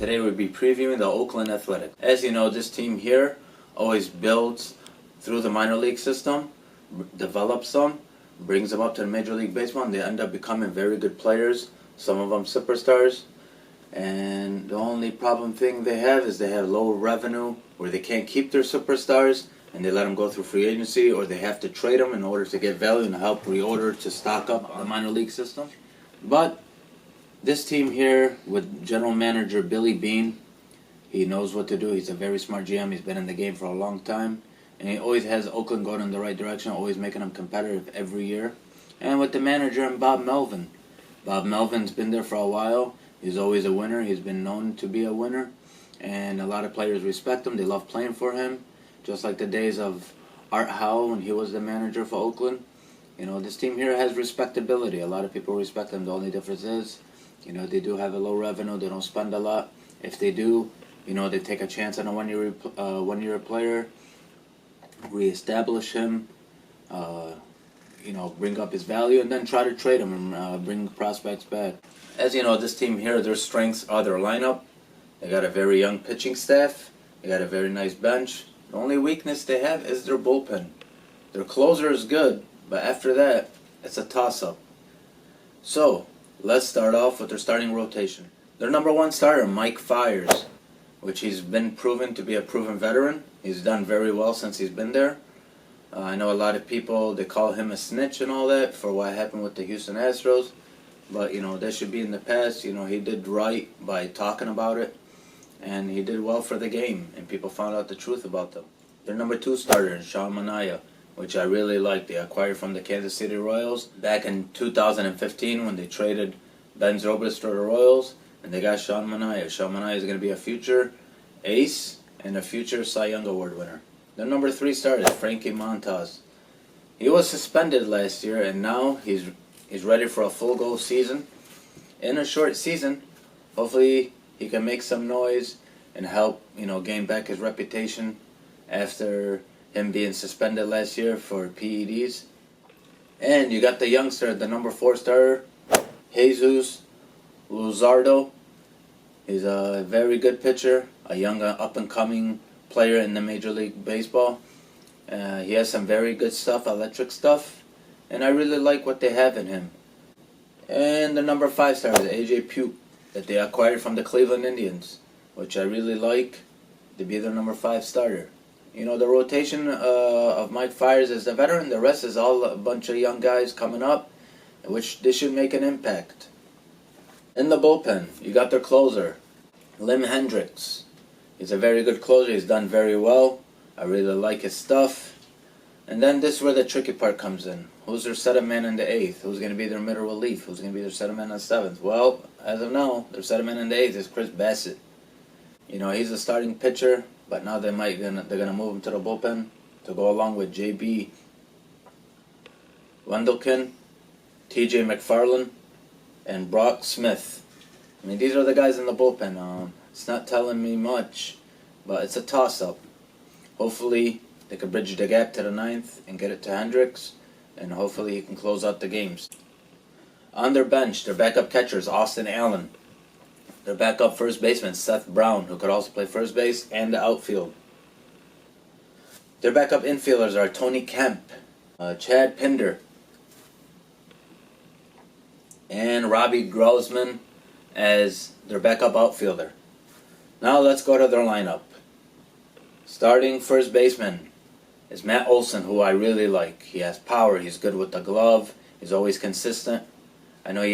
Today we'll be previewing the Oakland Athletics. As you know, this team here always builds through the minor league system, develops them, brings them up to the Major League Baseball, and they end up becoming very good players, some of them superstars. And the only problem thing they have is they have low revenue, where they can't keep their superstars, and they let them go through free agency, or they have to trade them in order to get value and help reorder to stock up the minor league system. But this team here, with general manager Billy Beane, he knows what to do. He's a very smart GM. He's been in the game for a long time. And he always has Oakland going in the right direction, always making them competitive every year. And with the manager and Bob Melvin. Bob Melvin's been there for a while. He's always a winner. He's been known to be a winner. And a lot of players respect him. They love playing for him. Just like the days of Art Howell when he was the manager for Oakland. You know, this team here has respectability. A lot of people respect them. The only difference is, you know, they do have a low revenue. They don't spend a lot. If they do, you know, they take a chance on a one-year player, reestablish him, you know, bring up his value, and then try to trade him and bring prospects back. As you know, this team here, their strengths are their lineup. They got a very young pitching staff. They got a very nice bench. The only weakness they have is their bullpen. Their closer is good, but after that, it's a toss-up. So, let's start off with their starting rotation. Their number one starter, Mike Fiers, which he's been proven to be a proven veteran. He's done very well since he's been there. I know a lot of people, they call him a snitch and all that for what happened with the Houston Astros. But, you know, that should be in the past. You know, he did right by talking about it. And he did well for the game. And people found out the truth about them. Their number two starter is Sean Manaea, which I really like. They acquired from the Kansas City Royals back in 2015 when they traded Ben Zobrist to the Royals, and they got Sean Manaea. Sean Manaea is going to be a future ace and a future Cy Young Award winner. Their number three starter is Frankie Montas. He was suspended last year, and now he's ready for a full go season. In a short season, hopefully he can make some noise and help, you know, gain back his reputation after him being suspended last year for PEDs. And you got the youngster, the number four starter, Jesus Luzardo. He's a very good pitcher, a young up-and-coming player in the Major League Baseball. He has some very good stuff, electric stuff, and I really like what they have in him. And the number five starter is AJ Puk, that they acquired from the Cleveland Indians, which I really like to be their number five starter. You know, the rotation of Mike Fiers is the veteran. The rest is all a bunch of young guys coming up, which they should make an impact. In the bullpen, you got their closer, Lim Hendricks. He's a very good closer. He's done very well. I really like his stuff. And then this is where the tricky part comes in. Who's their setup man in the eighth? Who's going to be their middle relief? Who's going to be their setup man in the seventh? Well, as of now, their setup man in the eighth is Chris Bassett. You know, he's a starting pitcher, but now they're gonna move him to the bullpen to go along with J.B. Wendelken, T.J. McFarland, and Brock Smith. I mean, these are the guys in the bullpen. It's not telling me much, but it's a toss-up. Hopefully, they can bridge the gap to the ninth and get it to Hendricks, and hopefully he can close out the games. On their bench, their backup catcher is Austin Allen. Their backup first baseman, Seth Brown, who could also play first base and the outfield. Their backup infielders are Tony Kemp, Chad Pinder, and Robbie Grossman as their backup outfielder. Now let's go to their lineup. Starting first baseman is Matt Olson, who I really like. He has power. He's good with the glove. He's always consistent. I know he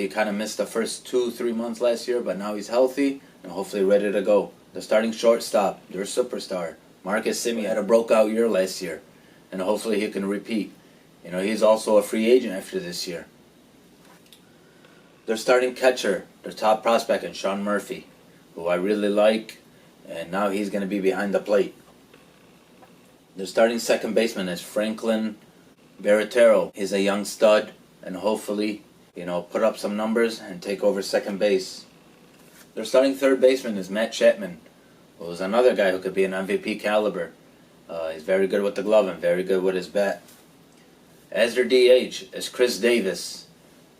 kind of missed the first 2-3 months last year, but now he's healthy and hopefully ready to go. The starting shortstop, their superstar, Marcus Semien, had a breakout year last year, and hopefully he can repeat. You know, he's also a free agent after this year. Their starting catcher, their top prospect, is Sean Murphy, who I really like, and now he's going to be behind the plate. Their starting second baseman is Franklin Barretero. He's a young stud, and hopefully, you know, put up some numbers and take over second base. Their starting third baseman is Matt Chapman, who is another guy who could be an MVP caliber. He's very good with the glove and very good with his bat. As their DH is Chris Davis.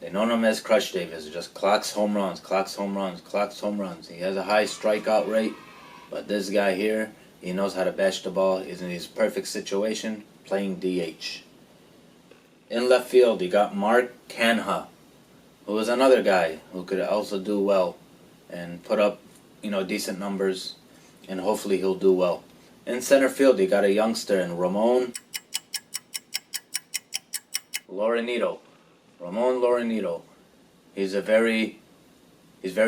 They know him as Crush Davis. He just clocks home runs, clocks home runs, clocks home runs. He has a high strikeout rate, but this guy here, he knows how to bash the ball. He's in his perfect situation, playing DH. In left field, you got Mark Canha, who was another guy who could also do well and put up, decent numbers, and hopefully he'll do well. In center field, you got a youngster in Ramon Laurinito. Ramon Laurinito. He's very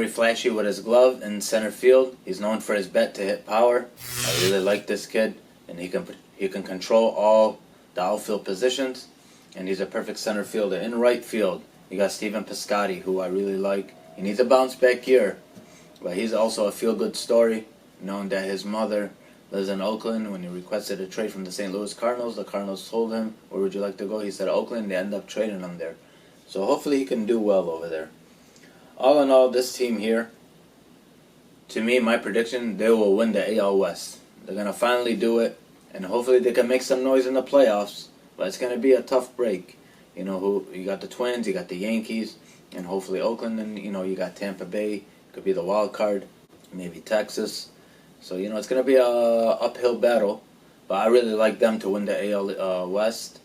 flashy with his glove in center field. He's known for his bat to hit power. I really like this kid, and he can control all the outfield positions, and he's a perfect center fielder. In right field, you got Steven Piscotty, who I really like. He needs a bounce back year, but he's also a feel-good story, knowing that his mother lives in Oakland. When he requested a trade from the St. Louis Cardinals, the Cardinals told him, "Where would you like to go?" He said Oakland. They ended up trading him there. So hopefully he can do well over there. All in all, this team here, to me, my prediction, they will win the AL West. They're going to finally do it, and hopefully they can make some noise in the playoffs, but it's going to be a tough break. You got the Twins, you got the Yankees, and hopefully Oakland, and you got Tampa Bay, could be the wild card, maybe Texas. So, it's going to be a uphill battle, but I really like them to win the AL West,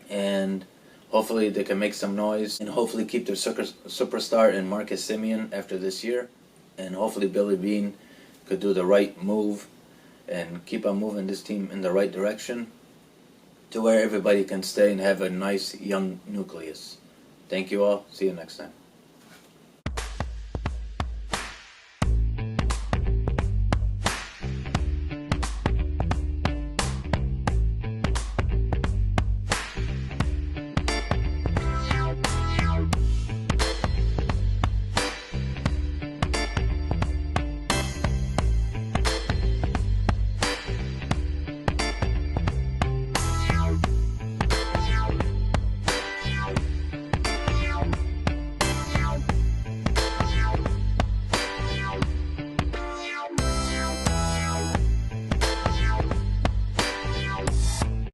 and hopefully they can make some noise, and hopefully keep their superstar in Marcus Semien after this year, and hopefully Billy Beane could do the right move and keep on moving this team in the right direction to where everybody can stay and have a nice young nucleus. Thank you all. See you next time.